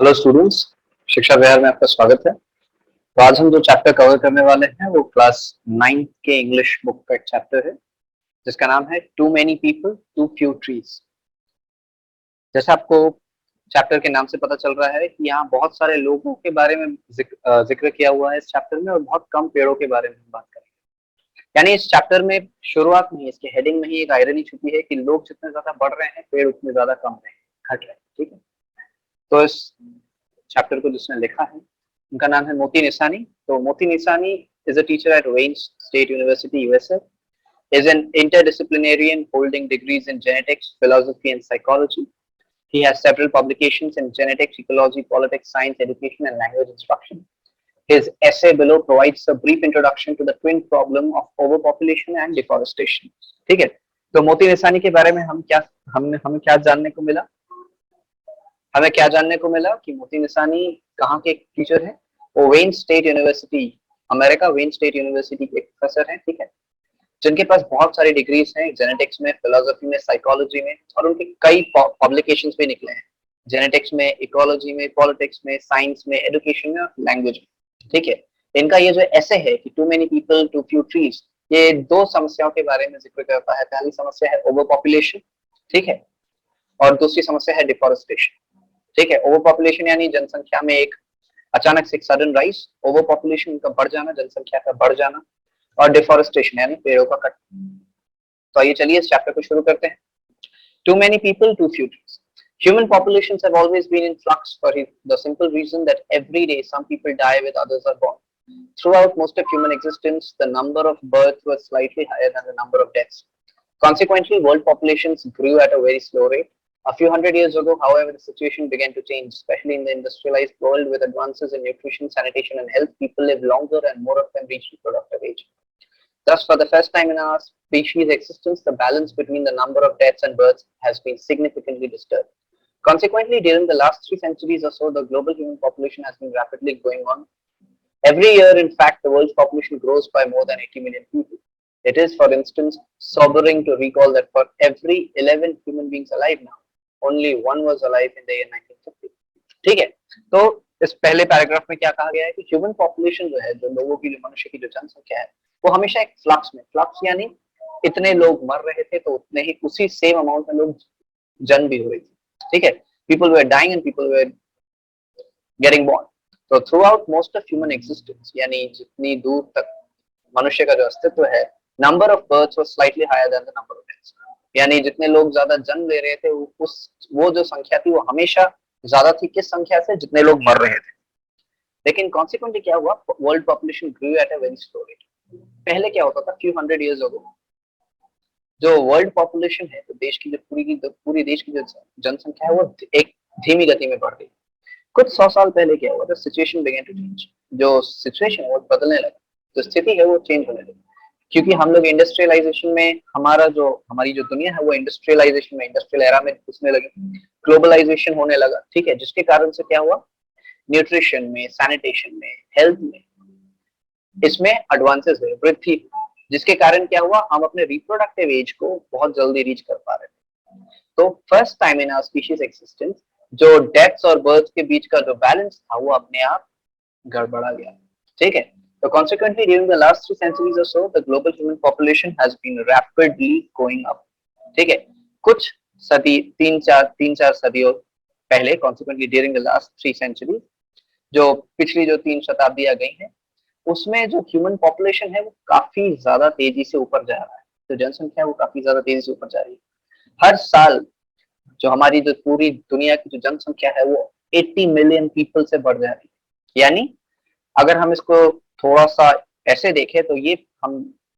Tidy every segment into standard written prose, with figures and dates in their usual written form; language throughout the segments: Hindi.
हेलो स्टूडेंट्स, शिक्षा विहार में आपका स्वागत है। तो आज हम जो चैप्टर कवर करने वाले हैं वो क्लास 9 के इंग्लिश बुक का एक चैप्टर है जिसका नाम है too many people too few trees. जैसा आपको चैप्टर के नाम से पता चल रहा है कि यहाँ बहुत सारे लोगों के बारे में जिक्र किया हुआ है इस चैप्टर में और बहुत कम पेड़ों के बारे में हम बात करेंगे। यानी इस चैप्टर में शुरुआत में इसके हेडिंग में ही एक आयरनी छुपी है कि लोग जितने ज्यादा बढ़ रहे हैं पेड़ उतने ज्यादा कम रहे हैं, घट रहे हैं। ठीक है, तो इस चैप्टर को जिसने लिखा है उनका नाम है मोती निशानी। तो मोती निशानी is a teacher at when state university USA, is an interdisciplinarian holding degrees in genetics, philosophy and psychology. He has several publications in genetics, ecology, politics, science, education and language instruction. His essay below provides a brief introduction to the twin problem of overpopulation and deforestation. ठीक है, तो मोती निशानी के बारे में हमें क्या जानने को मिला? हमें क्या जानने को मिला कि मोती निशानी कहाँ के टीचर हैं? वो when state university, America when state university के प्रोफेसर हैं। ठीक है, जिनके पास बहुत सारी डिग्रीज हैं जेनेटिक्स में, फिलोसफी में, साइकोलॉजी में, और उनके कई पब्लिकेशंस भी निकले हैं जेनेटिक्स में, इकोलॉजी में, पॉलिटिक्स में, साइंस में, एजुकेशन में और लैंग्वेज में। ठीक है, इनका ये जो ऐसे है कि too many people too few trees, ये दो समस्याओं के बारे में जिक्र करता है। पहली समस्या है ओवर पॉपुलेशन, ठीक है, और दूसरी समस्या है डिफॉरेस्टेशन। ठीक है, ओवर पॉपुलेशन यानी जनसंख्या में एक अचानक से एक सडन राइज, ओवर पॉपुलेशन का बढ़ जाना, जनसंख्या का बढ़ जाना, और डिफॉरेस्टेशन यानी पेड़ों का कटना। तो आइए चलिए इस चैप्टर को शुरू करते हैं। Too many people, too few trees. Human populations have always been in flux for the simple reason that every day some people die with others are born. Throughout most of human existence, the number of births was slightly higher than the number of deaths. Consequently, world populations grew at a very slow rate. A few hundred years ago, however, the situation began to change, especially in the industrialized world. With advances in nutrition, sanitation, and health, people live longer and more of them reach reproductive age. Thus, for the first time in our species' existence, the balance between the number of deaths and births has been significantly disturbed. Consequently, during the last 3 centuries or so, the global human population has been rapidly going on. Every year, in fact, the world's population grows by more than 80 million people. It is, for instance, sobering to recall that for every 11 human beings alive now, only one was alive in the year 1950. ठीक है, तो इस पहले पैराग्राफ में क्या कहा गया है कि ह्यूमन पॉपुलेशन जो है, जो लोगों की, मनुष्य की जो जनसंख्या है, वो हमेशा एक फ्लक्स में, फ्लक्स यानी इतने लोग मर रहे थे तो उतने ही उसी सेम अमाउंट में लोग जन्म भी हो रही थी। ठीक है, people were dying and people were getting born. तो throughout most of human existence, यानी जितनी दूर तक मनुष्य का जो अस्तित्व है, number of births was slightly higher than the number of deaths. यानी जितने लोग ज्यादा जन्म ले रहे थे वो जो संख्या थी वो हमेशा ज्यादा थी किस संख्या से? जितने लोग मर रहे थे। लेकिन कॉन्सिक्वेंटली क्या हुआ? World population grew at a very slow rate. पहले क्या होता था, फ्यू हंड्रेड इयर्स अगो, जो वर्ल्ड पॉपुलेशन है, तो देश की जो पूरी देश की जो जनसंख्या है वो एक धीमी गति में बढ़ रही। कुछ 100 साल पहले क्या हुआ था? Situation began to change. जो सिचुएशन है वो बदलने लगा, जो स्थिति है वो चेंज होने लगी, क्योंकि हम लोग इंडस्ट्रियलाइजेशन में, हमारी जो दुनिया है वो इंडस्ट्रियलाइजेशन में, इंडस्ट्रियल एरा में घुसने लगी, ग्लोबलाइजेशन होने लगा। ठीक है, जिसके कारण से क्या हुआ? न्यूट्रिशन में, सैनिटेशन में, हेल्थ में, इसमें एडवांसेस हुए, वृद्धि, जिसके कारण क्या हुआ? हम अपने रिप्रोडक्टिव एज को बहुत जल्दी रीच कर पा रहे थे। तो first time in our species existence जो डेथ्स और बर्थ के बीच का जो बैलेंस था वो अपने आप गड़बड़ा गया। ठीक है, तो consequently during the last 3 centuries or so, the global human population has been rapidly going up. ठीक है, कुछ सदी, तीन चार सदियों पहले, consequently during the last 3 centuries, जो पिछली जो 3 शताब्दियां गई हैं, उसमें जो ह्यूमन पॉपुलेशन है वो काफी ज्यादा तेजी से ऊपर जा रहा है। तो जनसंख्या है वो काफी ज्यादा तेजी से ऊपर जा रही है। हर साल जो हमारी जो पूरी दुनिया की जो जनसंख्या है वो 80 मिलियन पीपल से बढ़ जा रही है। यानी अगर हम इसको थोड़ा सा ऐसे देखें तो ये हम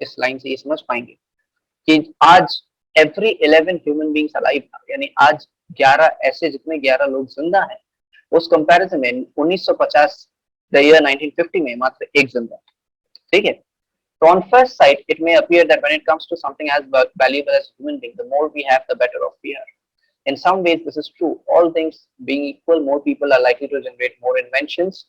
इस लाइन से ये समझ पाएंगे कि आज एवरी 11 ह्यूमन बीइंग्स अलाइव, यानी आज 11 ऐसे, जितने 11 लोग जिंदा हैं, उस कंपैरिजन में 1950 द ईयर 1950 में मात्र एक जिंदा। ठीक है, तो on first sight it may appear that when it comes to something as valuable as human being, the more we have the better off we are. In some ways this is true. All things being equal, more people are likely to generate more inventions,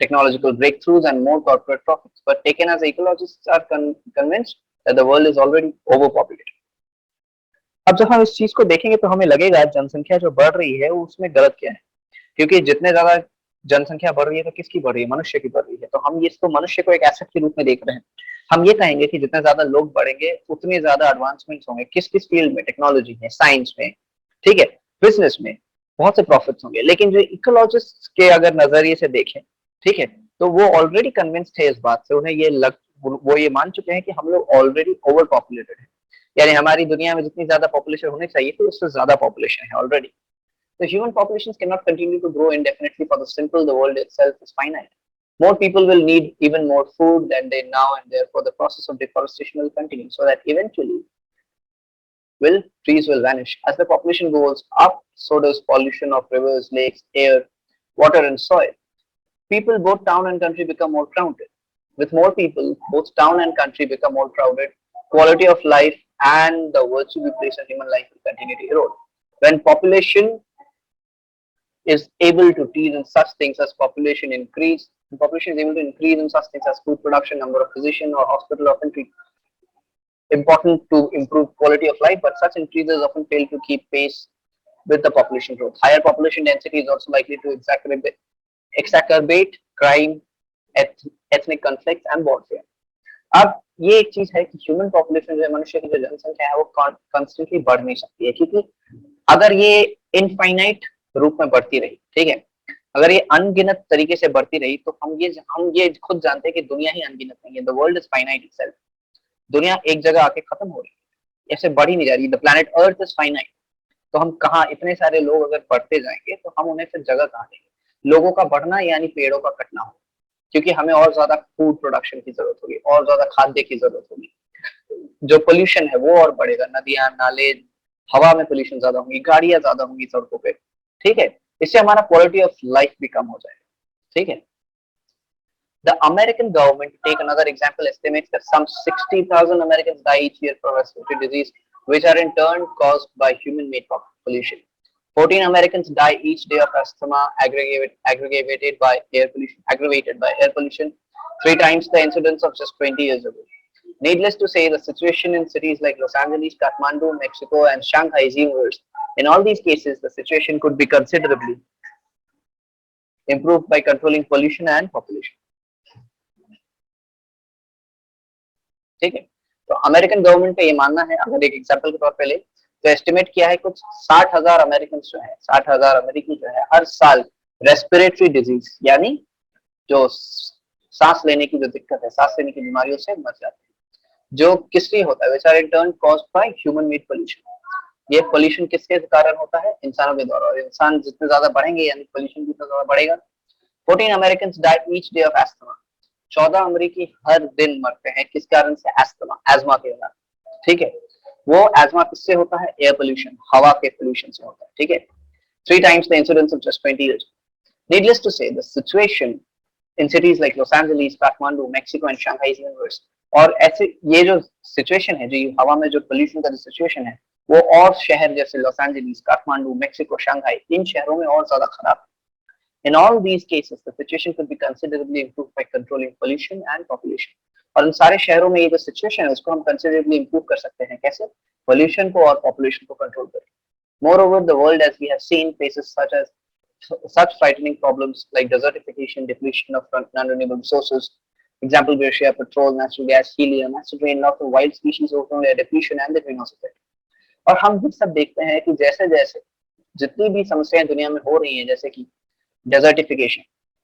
technological breakthroughs and more corporate profits. But taken as ecologists are convinced that the world is already overpopulated. अब जब हम इस चीज को देखेंगे तो हमें लगेगा जनसंख्या जो बढ़ रही है उसमें गलत क्या है, क्योंकि जितने ज्यादा जनसंख्या बढ़ रही है तो किसकी बढ़ रही है, मनुष्य की बढ़ रही है। तो हम ये इसको मनुष्य को एक एसेट के रूप में देख रहे हैं। हम ये कहेंगे कि जितने ज्यादा लोग बढ़ेंगे उतने ज्यादा एडवांसमेंट्स होंगे, किस किस फील्ड में, टेक्नोलॉजी में, साइंस में, ठीक है, बिजनेस में बहुत से प्रॉफिट्स होंगे। लेकिन जो इकोलॉजिस्ट के अगर नजरिए से देखें, ठीक है, तो वो ऑलरेडी कन्विंस्ड है इस बात से, उन्हें ये लग, वो ये मान चुके हैं कि हम लोग ऑलरेडी ओवर पॉपुलेटेड है, यानी हमारी दुनिया में जितनी ज्यादा पॉपुलेशन होनी चाहिए थी उससे ज्यादा पॉपुलेशन है already. The human populations cannot continue to grow indefinitely for the simple the world itself is finite. More people will need even more food than they now, and therefore the process of deforestation will continue, so that eventually trees will vanish. As the population goes up, so does pollution of rivers, lakes, air, water, and soil. People, both town and country, become more crowded. With more people, both town and country become more crowded. Quality of life and the virtue we place on human life will continue to erode. When population is able to increase in such things as population is able to increase in such things as food production, number of physicians or hospital often important to improve quality of life, but such increases often fail to keep pace with the population growth. Higher population density is also likely to exacerbate crime, ethnic conflicts and warfare. अब ये एक चीज है कि ह्यूमन पॉपुलेशन जो है, मनुष्य की जो जनसंख्या है वो कॉन्स्टेंटली बढ़ नहीं सकती है, क्योंकि अगर ये इनफाइनाइट रूप में बढ़ती रही, ठीक है, अगर ये अनगिनत तरीके से बढ़ती रही तो हम ये खुद जानते हैं कि दुनिया ही अनगिनत नहीं है। The world is finite itself, दुनिया एक जगह आके खत्म हो रही है, ऐसे बढ़ ही नहीं जा रही। The planet earth is finite, तो हम कहाँ, इतने सारे लोग अगर बढ़ते जाएंगे तो हम उन्हें फिर जगह कहाँ देंगे। लोगों का बढ़ना यानी पेड़ों का कटना हो, क्योंकि हमें और ज्यादा फूड प्रोडक्शन की जरूरत होगी, और ज्यादा खाद्य की जरूरत होगी। जो पोल्यूशन है वो और बढ़ेगा, नदियां, नाले, हवा में पोल्यूशन ज्यादा होगी, गाड़ियां ज्यादा होंगी सड़कों पे, ठीक है, इससे हमारा क्वालिटी ऑफ लाइफ भी कम हो जाएगा, ठीक है। The American government, to take another example, estimates that some 60,000 Americans die each year from respiratory disease, which are in turn caused by human-made pollution. 14 Americans die each day of asthma aggravated by air pollution, 3 times the incidence of just 20 years ago. Needless to say, the situation in cities like Los Angeles, Kathmandu, Mexico, and Shanghai is even worse. In all these cases, the situation could be considerably improved by controlling pollution and population. ठीक है, तो अमेरिकन गवर्नमेंट का ये मानना है, अगर एक एग्जांपल के तौर पे ले तो एस्टिमेट किया है कुछ 60,000 अमेरिकन जो है, 60,000 अमेरिकी जो है हर साल रेस्पिरेटरी डिजीज यानी जो सांस लेने की जो दिक्कत है, सांस लेने की बीमारियों से मर जाते हैं, जो किससे होता है, which are in turn caused by human made pollution. ये पोल्यूशन किसके कारण होता है, इंसानों के द्वारा, और इंसान जितने ज्यादा बढ़ेंगे यानी पोल्यूशन जितना ज्यादा बढ़ेगा। 14 American die each day of asthma, 14 अमेरिकी हर दिन मरते हैं, किस कारण से, एस्मा के कारण, ठीक है। वो एस्मा किससे होता है, एयर पोल्यूशन, हवा के पोल्यूशन से होता है, ठीक है। 3 times the incidence of just 20 years. Needless to say, the situation in cities like Los Angeles, Kathmandu, Mexico and Shanghai is even worse. और ऐसे ये जो सिचुएशन है, जो हवा में जो पोल्यूशन का जो सिचुएशन है, वो और शहर जैसे Los Angeles, Kathmandu, Mexico, Shanghai, इन शहरों में और ज्यादा खराब है। In all these cases, the situation could be considerably improved by controlling pollution and population. और इन सारे शहरों में ये जो सिचुएशन है उसको हम considerably improve कर सकते हैं, कैसे, pollution को और population को control करके। Moreover, the world, as we have seen, faces such frightening problems like desertification, depletion of non-renewable resources. Example, we share petrol, natural gas, helium, acid rain, lots of wild species, ozone layer depletion, and the greenhouse effect. और हम भी सब देखते हैं कि जैसे जैसे जितनी भी समस्याएं दुनिया में हो रही हैं, जैसे कि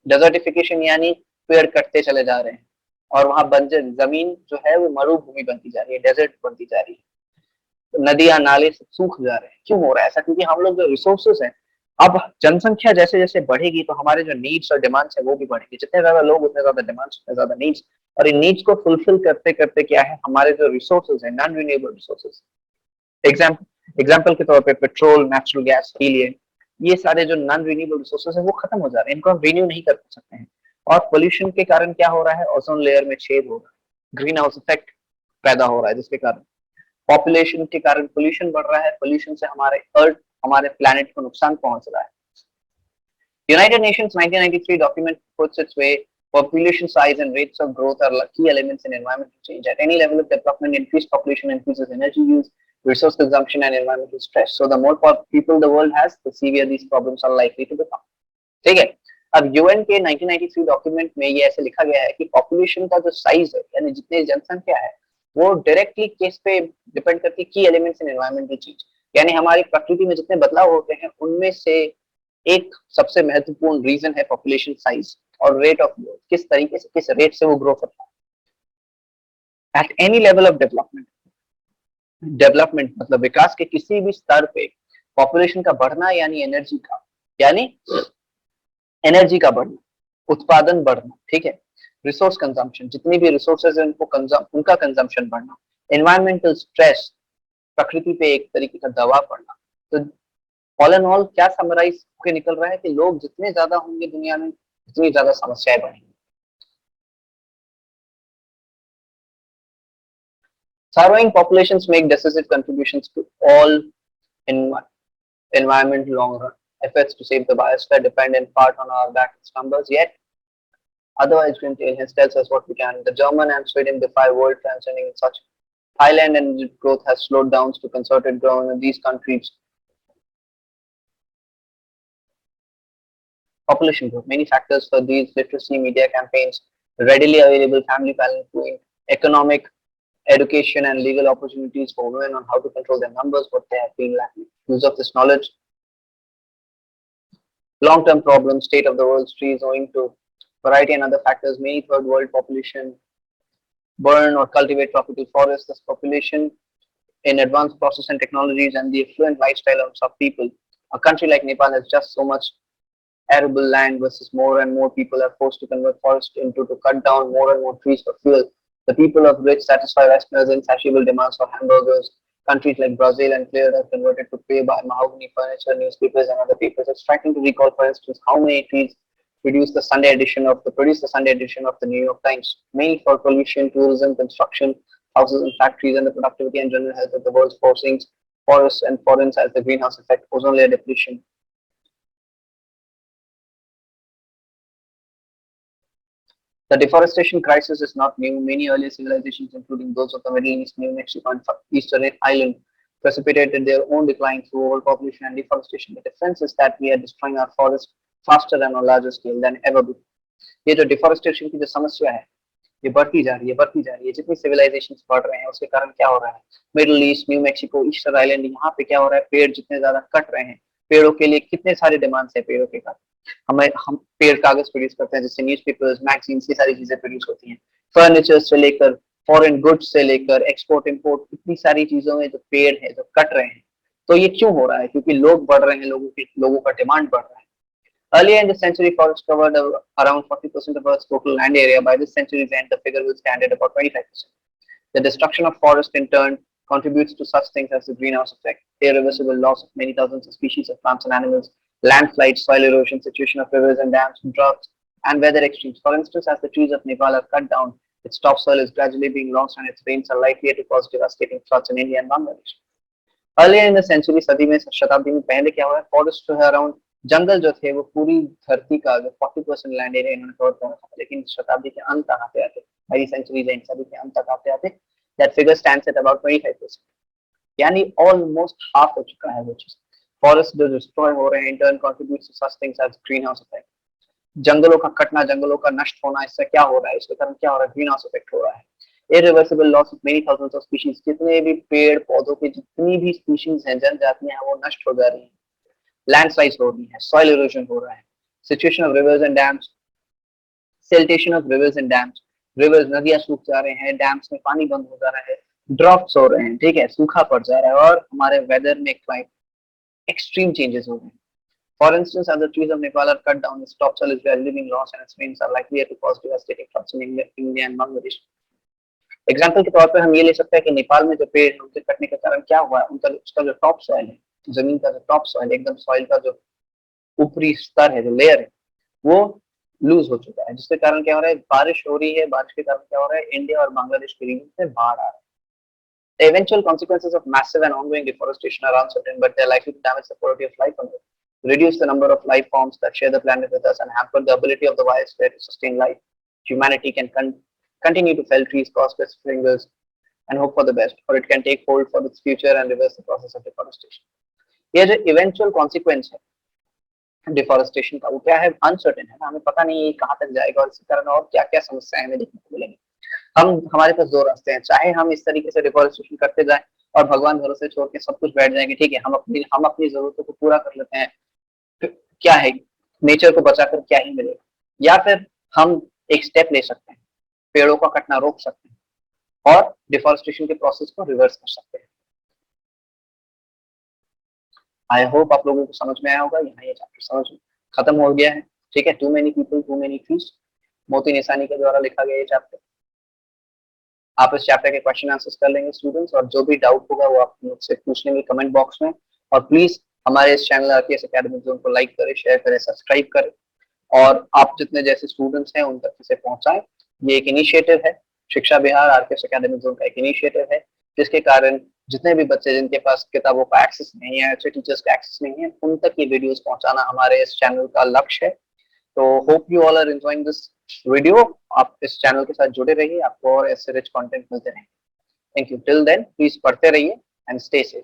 डेजर्टिफिकेशन यानी पेड़ कटते चले जा रहे हैं और वहां बंजर जमीन जो है वो मरुभूमि बनती जा रही है, डेजर्ट बनती जा रही है, तो नदियां नाले सब सूख जा रहे हैं। क्यों हो रहा है ऐसा, क्योंकि हम लोग जो रिसोर्सेज हैं, अब जनसंख्या जैसे जैसे बढ़ेगी तो हमारे जो नीड्स और डिमांड्स है वो भी बढ़ेंगे, जितने ज्यादा लोग उतने ज्यादा डिमांड्स, उतने ज्यादा नीड्स, और इन नीड्स को फुलफिल करते करते क्या है, हमारे जो रिसोर्सेज है, नॉन रिन्यूएबल रिसोर्सेज, एग्जाम्पल के तौर पे पेट्रोल, नेचुरल गैस, हीलियम, ये सारे जो नॉन रिन्यूएबल रिसोर्सेज है वो खत्म हो जा रहे हैं, इनको हम रिन्यू नहीं कर सकते हैं। और पोल्यूशन के कारण क्या हो रहा है, ओजोन लेयर में छेद हो रहा है, ग्रीन हाउस इफेक्ट पैदा हो रहा है, जिसके कारण पॉपुलेशन के कारण पोल्यूशन बढ़ रहा है, पोल्यूशन से हमारे अर्थ, हमारे प्लैनेट को नुकसान पहुंच रहा है। United Nations 1993 document puts its way population size and rates of growth are key elements in environmental change. At any level of development, increased population increases energy use, resource consumption and environmental stress. So the more people the world has, the severe these problems are likely to become. ठीक है. अब यूएन के 1993 डॉक्यूमेंट में ये ऐसे लिखा गया है कि पॉपुलेशन का जो साइज है यानी जितनी जनसंख्या है वो डायरेक्टली किस पे डिपेंड करती है, की एलिमेंट्स इन एनवायरमेंटल चेंज, यानी हमारी प्रकृति में जितने बदलाव होते हैं उनमें से एक सबसे महत्वपूर्ण रीजन है पॉपुलेशन साइज और रेट ऑफ ग्रोथ, किस तरीके से किस रेट से वो ग्रो करता है at any level of development. Development मतलब विकास के किसी भी स्तर पे पॉपुलेशन का बढ़ना यानी एनर्जी का बढ़ना, उत्पादन बढ़ना, ठीक है. रिसोर्स कंजम्पशन, जितनी भी रिसोर्सेज है उनका कंजम्पशन बढ़ना. एनवायरमेंटल स्ट्रेस, प्रकृति पे एक तरीके का दबाव पड़ना. तो ऑल एंड ऑल क्या समराइज होकर निकल रहा है कि लोग जितने ज्यादा होंगे दुनिया में उतनी ज्यादा समस्याएं बढ़ेंगी. Surviving populations make decisive contributions to all environment long run. Efforts to save the biosphere depend in part on our backwards numbers, yet otherwise Green tells us what we can. The German and Sweden defy world transcending in such. Thailand and growth has slowed down to concerted growth in these countries. Population growth. Many factors for these: literacy, media campaigns, readily available family planning, economic, education and legal opportunities for women on how to control their numbers, what they have been lacking. Use of this knowledge. Long-term problems, state of the world's trees owing to variety and other factors. Many third world population burn or cultivate tropical forests. This population in advanced process and technologies and the affluent lifestyle of some people. A country like Nepal has just so much arable land versus more and more people are forced to convert forest into to cut down more and more trees for fuel. The people of rich satisfy Westerners' insatiable demands for hamburgers. Countries like Brazil and Clear have converted to pay by mahogany furniture, newspapers, and other papers. It's striking to recall, for instance, how many trees produce the Sunday edition of the New York Times, mainly for pollution, tourism, construction, houses and factories, and the productivity and general health of the world's forcings, forests and forests as the greenhouse effect, ozone layer depletion. The deforestation crisis is not new. Many earlier civilizations, including those of the Middle East, New Mexico, and Eastern Island, precipitated their own decline through overpopulation and deforestation. The difference is that we are destroying our forests faster and on a larger scale than ever before. ये जो डिफोरेस्टेशन की जो समस्या है ये बढ़ती जा रही है. जितनी सिविलाइजेशंस बढ़ रहे हैं उसके कारण क्या हो रहा है, middle east, new Mexico, eastern island, यहाँ पे क्या हो रहा है, पेड़ जितने ज्यादा कट रहे हैं, पेड़ों के लिए कितने सारे डिमांड्स है पेड़ों के कारण. हम पेड़ कागज प्रोड्यूस करते हैं जिससे न्यूज़पेपर्स, मैगजीन्स, ये सारी चीजें प्रोड्यूस होती हैं. फर्नीचर से लेकर फॉरेन गुड्स से लेकर एक्सपोर्ट इंपोर्ट, इतनी सारी चीजों में जो पेड़ है जो कट रहे हैं. तो ये क्यों हो रहा है, क्योंकि लोग बढ़ रहे हैं, लोगों का डिमांड बढ़ रहा है. Earlier in the century, forests covered around 40% of Earth's total land area. By this century's end, the figure will stand at about 25%. The destruction of forests, in turn, contributes to such things as the greenhouse effect, irreversible loss of many thousands of species of plants and animals, landslides, soil erosion, situation of rivers and dams, droughts, and weather extremes. For instance, as the trees of Nepal are cut down, its topsoil is gradually being lost and its rains are likely to cause devastating floods in India and Bangladesh. Earlier in the century, शताब्दी में पहले क्या हुआ है, फॉरेस्ट जो है अराउंड जंगल जो थे वो पूरी धरती का 40% लैंड एरिया इन्होंने कवर कर रखा था. लेकिन शताब्दी के अंत तक आते आते, पहली सेंचुरी एंड सदी के अंत तक आते आते that figure stands at about 25%, यानी ऑलमोस्ट हाफ हो चुका है वो चीज. फॉरेस्ट जो डिस्ट्रॉय हो रहे हैं, in turn contributes to such things as greenhouse effect. जंगलों का कटना, जंगलों का नष्ट होना, इससे क्या हो रहा है, इसके कारण क्या हो रहा है, ग्रीन हाउस इफेक्ट हो रहा है. Irreversible loss of many thousands of species, जितने भी पेड़ पौधों के जितनी भी स्पीशीज हैं, जनजातियां हैं, वो नष्ट हो जा रही हैं. लैंडस्लाइड्स हो रही है, सॉइल इरोजन हो रहा है, situation of reverse and dams, siltation of reverse and dams, reverse नदियां सूख जा रहे हैं, डैम्स में पानी बंद हो जा रहा है, ड्रॉप्स हो रहे हैं, ठीक है, सूखा पड़ जा रहा है, और हमारे वेदर में extreme changes हो रहे हैं. For instance, as the trees of Nepal are cut down, its topsoil is gradually being lost and its rains are likely to cause devastating floods in India and Bangladesh. Example के तौर पर हम ये ले सकते हैं कि नेपाल में जो पेड़ उनके कटने के कारण क्या हुआ है, उसका जो टॉप सॉइल है, जमीन का जो टॉप सॉइल, एकदम सॉइल का जो ऊपरी स्तर है, जो लेयर है, वो लूज हो चुका है, जिसके कारण क्या हो रहा है, बारिश हो रही है, बारिश के कारण क्या हो रहा है, इंडिया और बांग्लादेश के रीजन में बाढ़ आ रहा है. The eventual consequences of massive and ongoing deforestation are uncertain, but they are likely to damage the quality of life on Earth, reduce the number of life forms that share the planet with us, and hamper the ability of the biosphere to sustain life. Humanity can continue to fell trees, cause pest fingers, and hope for the best, or it can take hold for its future and reverse the process of deforestation. ये जो eventual consequence है डिफॉरेस्टेशन का, वो क्या है? अनसर्टेन है ना, हमें पता नहीं है कहाँ तक जाएगा और इसी कारण और क्या क्या समस्याएं हमें देखने को मिलेंगी। हमारे पास दो रास्ते हैं, चाहे हम इस तरीके से डिफॉरेस्टेशन करते जाएं और भगवान भरोसे छोड़ के सब कुछ बैठ जाएंगे, ठीक है, हम अपनी जरूरतों को पूरा कर लेते हैं, फिर क्या है, नेचर को बचाकर क्या ही मिलेगा, या फिर हम एक स्टेप ले सकते हैं, पेड़ों का कटना रोक सकते हैं और डिफॉरेस्टेशन के प्रोसेस को रिवर्स कर सकते हैं। आई होप आप लोगों को समझ में आया होगा। यहाँ ये चैप्टर समझ खत्म हो गया है, ठीक है। Too many people too many trees, मोती निशानी के द्वारा लिखा गया ये चैप्टर। आप इस चैप्टर के क्वेश्चन आंसर्स कर लेंगे स्टूडेंट्स, और जो भी डाउट होगा वो आप मुझसे पूछ लेंगे कमेंट बॉक्स में। और प्लीज हमारे इस चैनल आरपीएस एकेडमिक जोन को लाइक करें, शेयर करें, सब्सक्राइब करें, और आप जितने जैसे स्टूडेंट्स हैं उन तक इसे पहुंचाएं। ये एक इनिशिएटिव है, शिक्षा बिहार आरपीएस एकेडमिक जोन का एक इनिशिएटिव है, जिसके कारण जितने भी बच्चे जिनके पास किताबों का एक्सेस नहीं है, अच्छे टीचर्स का एक्सेस नहीं है, उन तक ये वीडियोस पहुंचाना हमारे इस चैनल का लक्ष्य है। तो hope you all are enjoying this video. आप इस चैनल के साथ जुड़े रहिए, आपको और ऐसे रिच कंटेंट मिलते रहेंगे। Thank you. Till then please पढ़ते रहिए एंड स्टे सेफ।